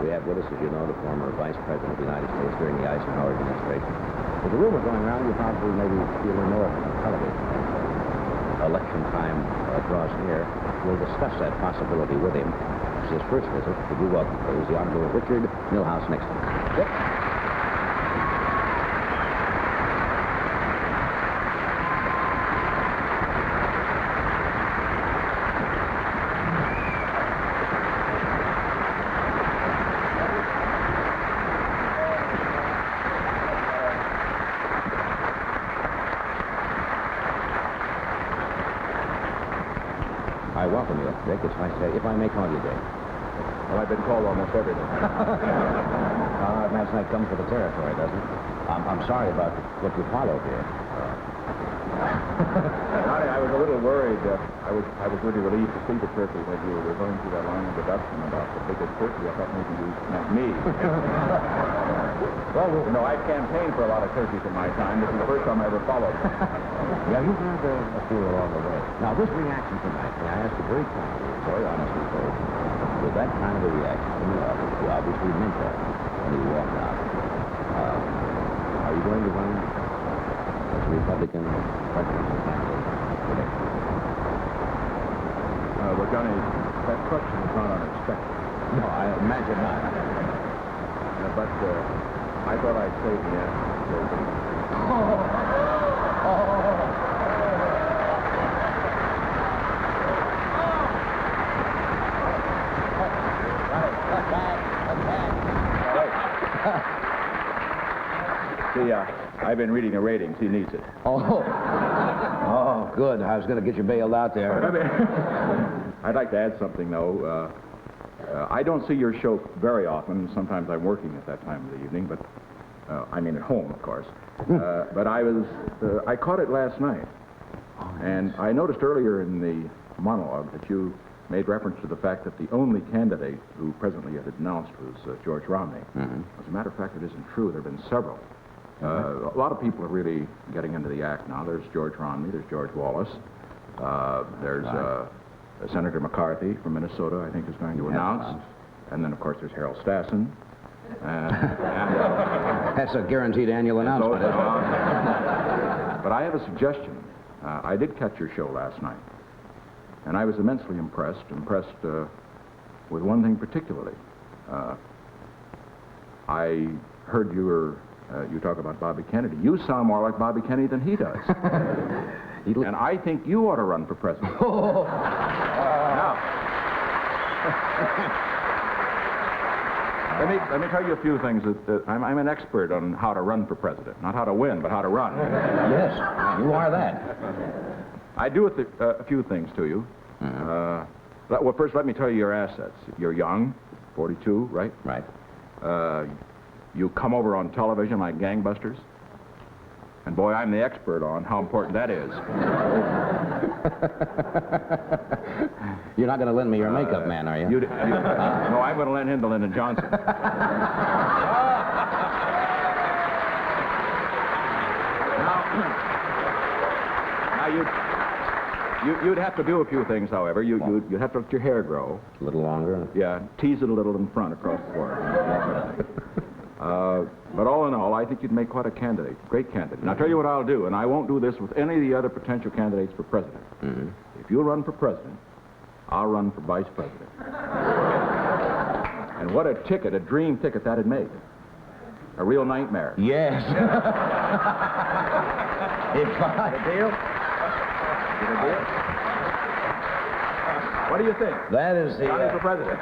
We have with us, as you know, the former Vice President of the United States during the Eisenhower administration. There's a rumor going around you probably maybe feel more of on television. Election time draws near. We'll discuss that possibility with him. This is his first visit. Would you welcome, please, the Honorable Richard Nixon. Yep. I welcome you, Dick. It's nice to, if I may call you Dick. Well, I've been called almost every day. That's not come for the territory, doesn't it? I'm sorry about what you followed here. I was a little worried. I was really relieved to see the turkey when you were going through that long introduction about the biggest turkey. I thought maybe you meant me. Well, no, I've campaigned for a lot of turkeys in my time. This is the first time I ever followed them. Yeah, you've had a few along the way. Now, this reaction tonight, may I ask you very kindly, very honestly, folks, with that kind of a reaction from the audience, you obviously meant that when you walked out. Are you going to run as a Republican presidential candidate today? Well, Johnny, that question is not unexpected. No, I imagine not. But I thought I'd save the answer. See, I've been reading the ratings. He needs it. Oh, good. I was going to get you bailed out there. I'd like to add something, though. I don't see your show very often. Sometimes I'm working at that time of the evening, but I mean at home, of course. But I caught it last night. And I noticed earlier in the monologue that you made reference to the fact that the only candidate who presently had announced was George Romney. Mm-hmm. As a matter of fact, it isn't true. There have been several. A lot of people are really getting into the act now. There's George Romney, there's George Wallace, there's Senator McCarthy from Minnesota, I think, is going to announce. And then, of course, there's Harold Stassen. That's a guaranteed annual announcement. But I have a suggestion. I did catch your show last night, and I was immensely impressed with one thing particularly. I heard you talk about Bobby Kennedy. You sound more like Bobby Kennedy than he does. And I think you ought to run for president. Now, let me tell you a few things. I'm an expert on how to run for president. Not how to win, but how to run. Yes, you are that. I do a few things to you. Mm-hmm. Well, first, let me tell you your assets. You're young, 42, right? Right. You come over on television like gangbusters. And boy, I'm the expert on how important that is. You're not going to lend me your makeup man, are you? No, I'm going to lend him to Lyndon Johnson. Now, you'd have to do a few things, however. You'd have to let your hair grow. A little longer? Yeah, tease it a little in front across the forehead. But all in all, I think you'd make quite a candidate, great candidate. And I'll tell you what I'll do, and I won't do this with any of the other potential candidates for president. Mm-hmm. If you'll run for president, I'll run for vice president. And what a dream ticket that'd make. A real nightmare. Yes. Get a deal? What do you think? That is the... Running for president.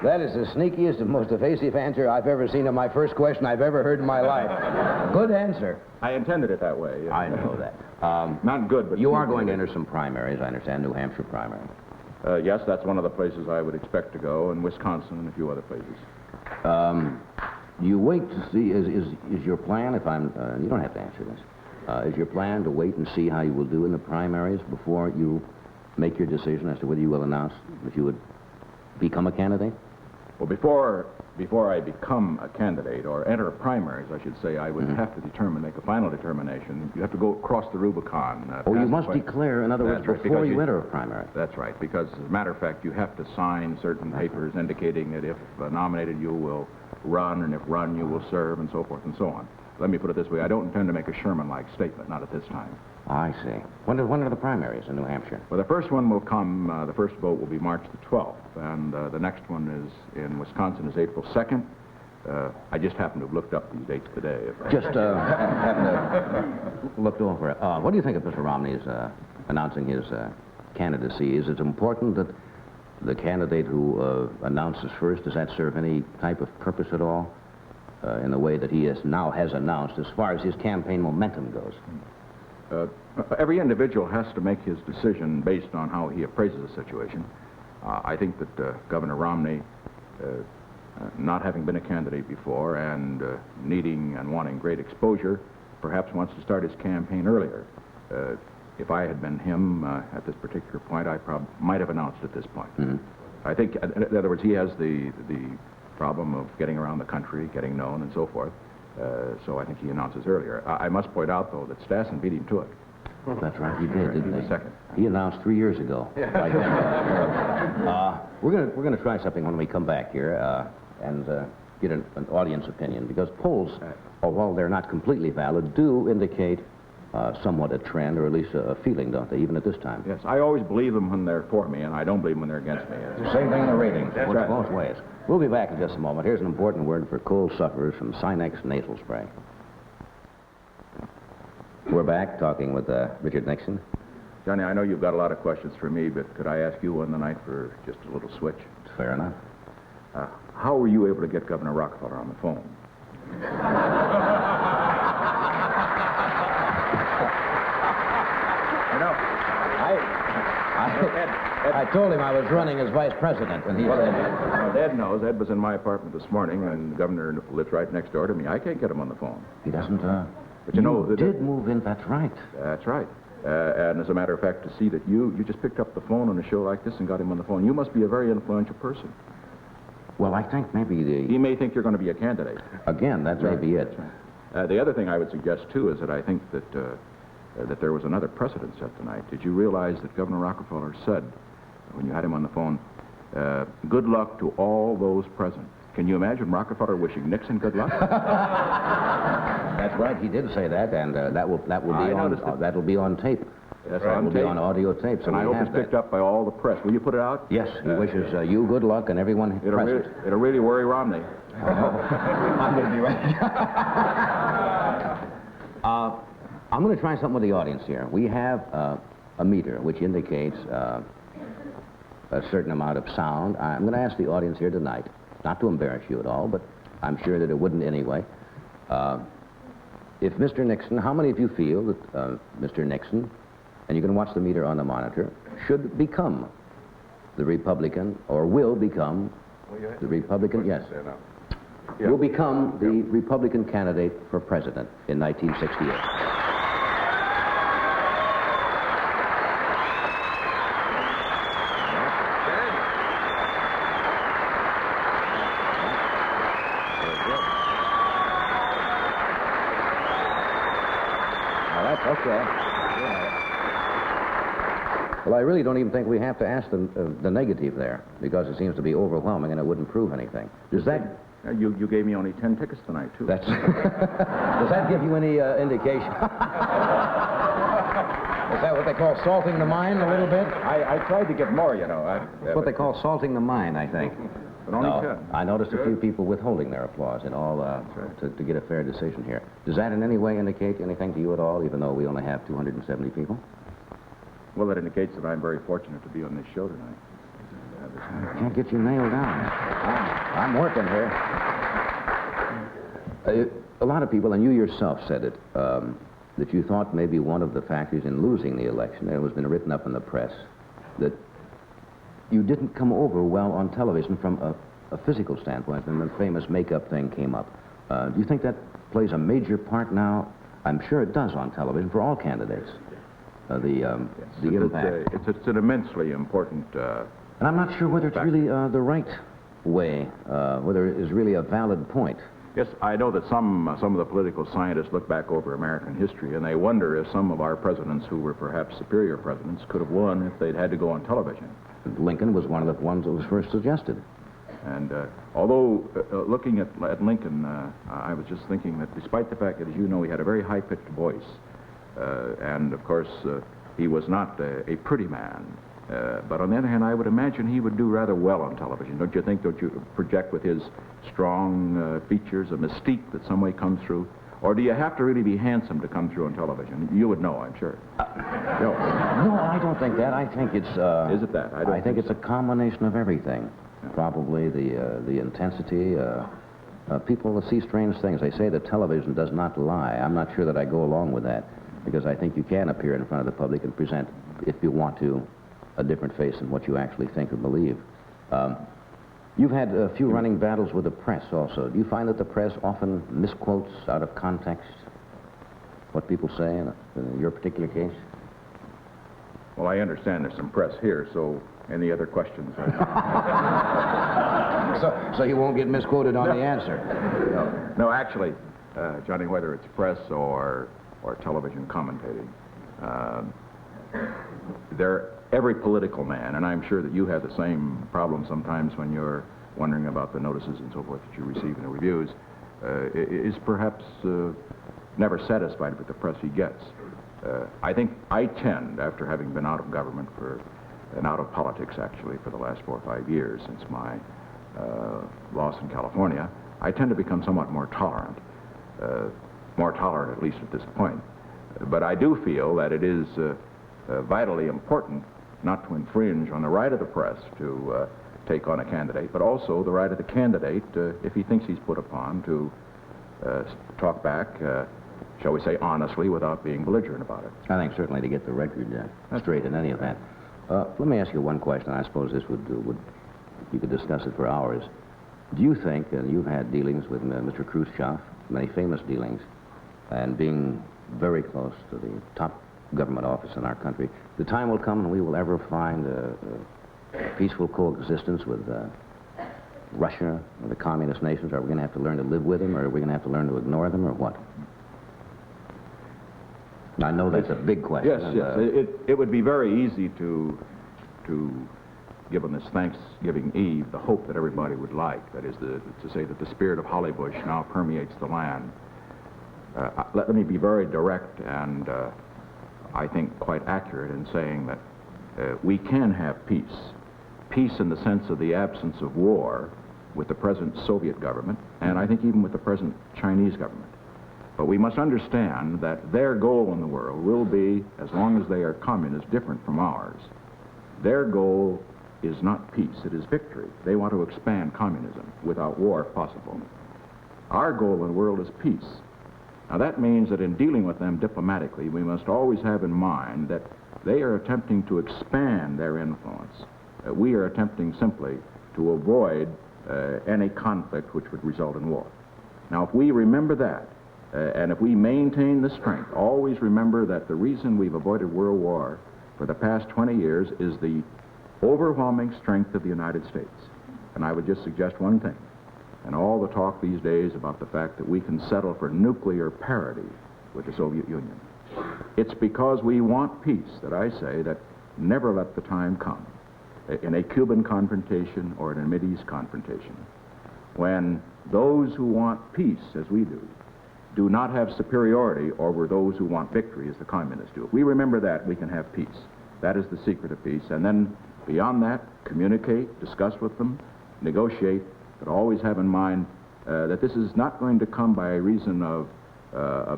That is the sneakiest and most evasive answer I've ever seen to my first question I've ever heard in my life. Good answer. I intended it that way. I know that. Not good, but... You are going to enter some primaries, I understand, New Hampshire primary. Yes, that's one of the places I would expect to go, and Wisconsin and a few other places. You wait to see, is your plan, if I'm... you don't have to answer this. Is your plan to wait and see how you will do in the primaries before you make your decision as to whether you will announce that you would become a candidate? Well, before before I become a candidate or enter primaries, I should say, I would have to make a final determination. You have to go across the Rubicon. Oh, you must declare, in other words, That's right, before because you enter a primary. That's right, because as a matter of fact, you have to sign certain papers indicating that if nominated, you will run, and if run, you will serve, and so forth and so on. Let me put it this way. I don't intend to make a Sherman-like statement, not at this time. I see. When are the primaries in New Hampshire? Well, the first one will come, the first vote will be March the 12th, and the next one is in Wisconsin is April 2nd. I just happen to have looked up these dates today. Just happen to looked over it. What do you think of Mr. Romney's announcing his candidacy? Is it important that the candidate who announces first, does that serve any type of purpose at all in the way that he now has announced as far as his campaign momentum goes? Every individual has to make his decision based on how he appraises the situation. I think that Governor Romney, not having been a candidate before and needing and wanting great exposure, perhaps wants to start his campaign earlier. If I had been him at this particular point, I might have announced at this point. Mm-hmm. I think, in other words, he has the problem of getting around the country, getting known, and so forth. So I think he announces earlier. I must point out, though, that Stassen beat him to it. That's right, he did, didn't he? Second. He announced 3 years ago. Like we're going to try something when we come back here and get an audience opinion, because polls, although they're not completely valid, do indicate somewhat a trend, or at least a feeling, don't they, even at this time? Yes, I always believe them when they're for me, and I don't believe them when they're against me. Same thing in the ratings. That's Works right. both ways. We'll be back in just a moment. Here's an important word for cold sufferers from Sinex nasal spray. We're back talking with Richard Nixon. Johnny, I know you've got a lot of questions for me, but could I ask you one tonight for just a little switch? Fair enough. How were you able to get Governor Rockefeller on the phone? You know, I told him I was running as vice president, and he said... Ed knows. Ed was in my apartment this morning, and the governor lives right next door to me. I can't get him on the phone. He doesn't, But you know... did move in, that's right. That's right. And as a matter of fact, to see that you just picked up the phone on a show like this and got him on the phone, you must be a very influential person. Well, I think maybe He may think you're going to be a candidate. Again, that may be it. The other thing I would suggest, too, is that I think that that there was another precedent set tonight. Did you realize that Governor Rockefeller said, when you had him on the phone, good luck to all those present? Can you imagine Rockefeller wishing Nixon good luck? That's right, he did say that, and that'll be on tape. Yes, That will be on audio tape, so and I we hope have it's picked up by all the press. Will you put it out? Yes, he wishes you good luck and everyone present. It'll really worry Romney. I'm going to be right. I'm going to try something with the audience here. We have a meter which indicates a certain amount of sound. I'm going to ask the audience here tonight, not to embarrass you at all, but I'm sure that it wouldn't anyway. If Mr. Nixon, how many of you feel that Mr. Nixon, and you can watch the meter on the monitor, should become the Republican, or will become the Republican, yes, will become the Republican candidate for president in 1968? Okay. Well, I really don't even think we have to ask the negative there, because it seems to be overwhelming and it wouldn't prove anything. Does that... You gave me only 10 tickets tonight, too. That's... Does that give you any indication? Is that what they call salting the mind a little bit? I tried to get more, you know. That's what they call salting the mind, I think. But only No, 10. I noticed a few people withholding their applause in all to get a fair decision here. Does that in any way indicate anything to you at all, even though we only have 270 people? Well, that indicates that I'm very fortunate to be on this show tonight. Can't get you nailed down. I'm working here. A lot of people, and you yourself said it, that you thought maybe one of the factors in losing the election, and it was been written up in the press, that you didn't come over well on television from a physical standpoint, and the famous makeup thing came up. Do you think that plays a major part now? I'm sure it does on television for all candidates. The impact. It's an immensely important... and I'm not sure whether it's really the right way, whether it is really a valid point. Yes, I know that some of the political scientists look back over American history and they wonder if some of our presidents who were perhaps superior presidents could have won if they'd had to go on television. Lincoln was one of the ones that was first suggested. And although looking at Lincoln, I was just thinking that despite the fact that, as you know, he had a very high-pitched voice, and of course he was not a pretty man, but on the other hand, I would imagine he would do rather well on television. Don't you think? Don't you project with his strong features a mystique that some way comes through? Or do you have to really be handsome to come through on television? You would know, I'm sure. No, I don't think that. I think it's... Is it that? I think it's a combination of everything. Yeah. Probably the intensity. People see strange things. They say that television does not lie. I'm not sure that I go along with that, because I think you can appear in front of the public and present, if you want to, a different face than what you actually think or believe. You've had a few running battles with the press also. Do you find that the press often misquotes out of context what people say in your particular case? Well, I understand there's some press here, so any other questions? So you won't get misquoted on the answer? No, actually, Johnny, whether it's press or television commentating, every political man, and I'm sure that you have the same problem sometimes when you're wondering about the notices and so forth that you receive in the reviews, is perhaps never satisfied with the press he gets. I think I tend, after having been out of government and out of politics actually for the last 4 or 5 years since my loss in California, I tend to become somewhat more tolerant at least at this point. But I do feel that it is vitally important not to infringe on the right of the press to take on a candidate, but also the right of the candidate, if he thinks he's put upon, to talk back, shall we say, honestly, without being belligerent about it. I think certainly to get the record straight in any event. Let me ask you one question. I suppose this would you could discuss it for hours. Do you think, and you've had dealings with Mr. Khrushchev, many famous dealings, and being very close to the top government office in our country, the time will come when we will ever find a peaceful coexistence with Russia or the communist nations? Are we going to have to learn to live with them, or are we going to have to learn to ignore them, or what? I know that's a big question. Yes. It would be very easy to give on this Thanksgiving Eve the hope that everybody would like. That is, to say that the spirit of Hollybush now permeates the land. Let me be very direct and I think quite accurate in saying that we can have peace. Peace in the sense of the absence of war with the present Soviet government, and I think even with the present Chinese government. But we must understand that their goal in the world will be, as long as they are communists, different from ours. Their goal is not peace, it is victory. They want to expand communism without war if possible. Our goal in the world is peace. Now that means that in dealing with them diplomatically, we must always have in mind that they are attempting to expand their influence. We are attempting simply to avoid any conflict which would result in war. Now if we remember that, and if we maintain the strength, always remember that the reason we've avoided World War for the past 20 years is the overwhelming strength of the United States. And I would just suggest one thing. And all the talk these days about the fact that we can settle for nuclear parity with the Soviet Union. It's because we want peace that I say that never let the time come in a Cuban confrontation or in a Mideast confrontation when those who want peace, as we do not have superiority over those who want victory, as the communists do. If we remember that, we can have peace. That is the secret of peace. And then beyond that, communicate, discuss with them, negotiate, but always have in mind that this is not going to come by reason of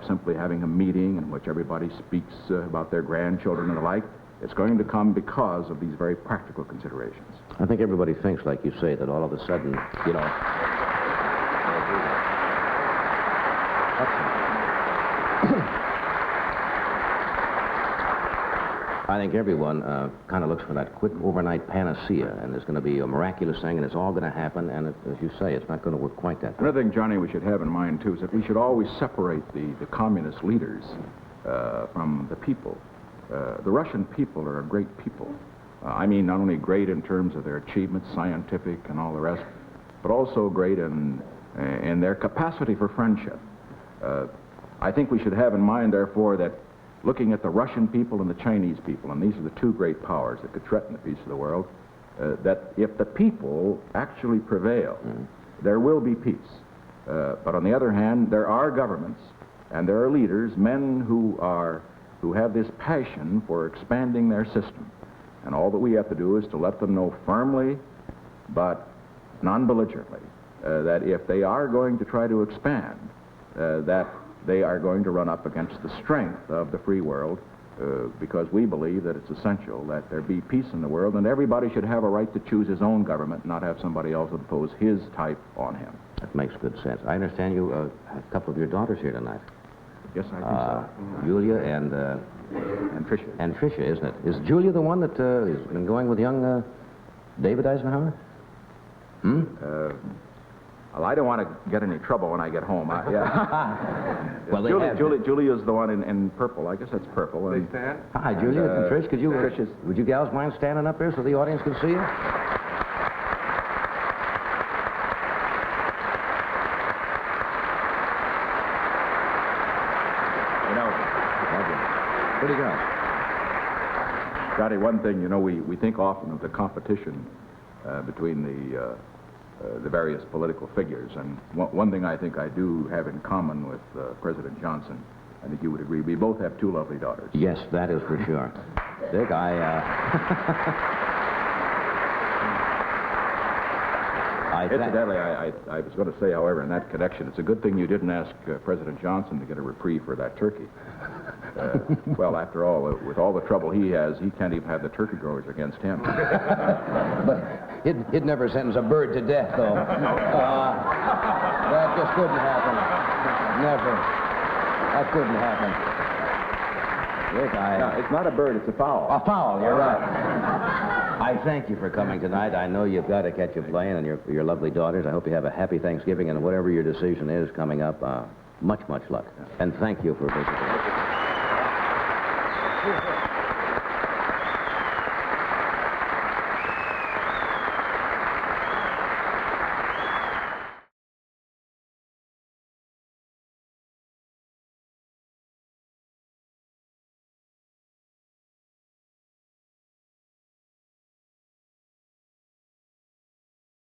simply having a meeting in which everybody speaks about their grandchildren and the like. It's going to come because of these very practical considerations. I think everybody thinks, like you say, that all of a sudden, you know... I think everyone kind of looks for that quick overnight panacea, and there's going to be a miraculous thing, and it's all going to happen, and as you say, it's not going to work quite that way. Another thing, Johnny, we should have in mind, too, is that we should always separate the communist leaders from the people. The Russian people are a great people. I mean, not only great in terms of their achievements, scientific and all the rest, but also great in their capacity for friendship. I think we should have in mind, therefore, that looking at the Russian people and the Chinese people, and these are the two great powers that could threaten the peace of the world, that if the people actually prevail, there will be peace. But on the other hand, there are governments and there are leaders, men who have this passion for expanding their system. And all that we have to do is to let them know firmly, but non-belligerently, that if they are going to try to expand, that they are going to run up against the strength of the free world, because we believe that it's essential that there be peace in the world, and everybody should have a right to choose his own government, not have somebody else impose his type on him. That makes good sense. I understand you have a couple of your daughters here tonight. Yes, I think so. Julia and Tricia. And Tricia, isn't it? Is Julia the one that has been going with young David Eisenhower? Well, I don't want to get any trouble when I get home. Well, Julia's the one in purple. I guess that's purple. They stand? Hi, Julia and Trish. Could you, Trish would you gals mind standing up there so the audience can see you? Pretty girls. Scotty, one thing, we think often of the competition between the various political figures, and one thing I think I do have in common with President Johnson, I think you would agree, we both have two lovely daughters. Yes, that is for sure. Dick, Incidentally, I was going to say, however, in that connection, it's a good thing you didn't ask President Johnson to get a reprieve for that turkey. Well, after all, with all the trouble he has, he can't even have the turkey growers against him. But he'd never sentence a bird to death, though. That just couldn't happen. Never. That couldn't happen. Dick, No, it's not a bird, it's a fowl. A fowl, you're right. I thank you for coming tonight. I know you've got to catch a plane and your lovely daughters. I hope you have a happy Thanksgiving, and whatever your decision is coming up, much luck. And thank you for visiting.